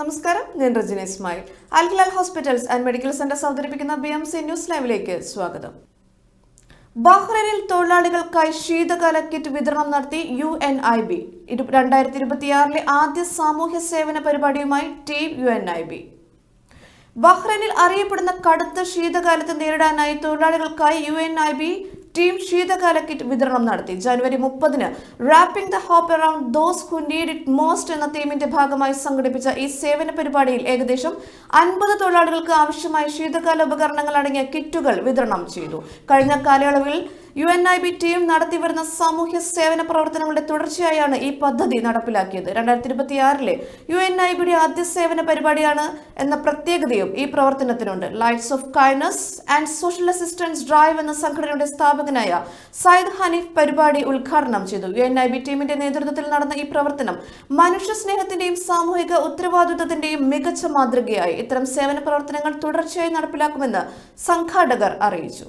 നമസ്കാരം, ഞാൻ Rajani Ismail. Al Hilal hospitals and medical centres അവതരിപ്പിക്കുന്ന BMC ന്യൂസ് ലൈവിലേക്ക് സ്വാഗതം. ബഹ്റൈനിൽ തൊഴിലാളികൾക്കായി ശീതകാല കിറ്റ് വിതരണം നടത്തി UNIB. 2026 ആദ്യ സാമൂഹ്യ സേവന പരിപാടിയുമായി ടീം UNIB. ബഹ്റൈനിൽ അറിയപ്പെടുന്ന കടുത്ത ശീതകാലത്ത് നേരിടാനായി തൊഴിലാളികൾക്കായി UNIB ടീം ശീതകാല കിറ്റ് വിതരണം നടത്തി. ജനുവരി 30-ന് wrapping the hope around those who need it most എന്ന തീമിന്റെ ഭാഗമായി സംഘടിപ്പിച്ച ഈ സേവന പരിപാടിയിൽ ഏകദേശം 50 തൊഴിലാളികൾക്ക് ആവശ്യമായ ശീതകാല ഉപകരണങ്ങൾ അടങ്ങിയ കിറ്റുകൾ വിതരണം ചെയ്തു. കഴിഞ്ഞ കാലയളവിൽ UNIB ടീം നടത്തിവരുന്ന സാമൂഹ്യ സേവന പ്രവർത്തനങ്ങളുടെ തുടർച്ചയായാണ് ഈ പദ്ധതി നടപ്പിലാക്കിയത്. 2026-ലെ UNIBയുടെ ആദ്യ സേവന പരിപാടിയാണ് എന്ന പ്രത്യേകതയും ഈ പ്രവർത്തനത്തിനുണ്ട്. Lights of kindness and social assistance drive എന്ന സംഘടനയുടെ സ്ഥാപകനായ സയ്യിദ് ഹനീഫ് പരിപാടി ഉദ്ഘാടനം ചെയ്തു. UNIB ടീമിന്റെ നേതൃത്വത്തിൽ നടന്ന ഈ പ്രവർത്തനം മനുഷ്യ സ്നേഹത്തിന്റെയും സാമൂഹിക ഉത്തരവാദിത്വത്തിന്റെയും മികച്ച മാതൃകയായി. ഇത്തരം സേവന പ്രവർത്തനങ്ങൾ തുടർച്ചയായി നടപ്പിലാക്കുമെന്ന് സംഘാടകർ അറിയിച്ചു.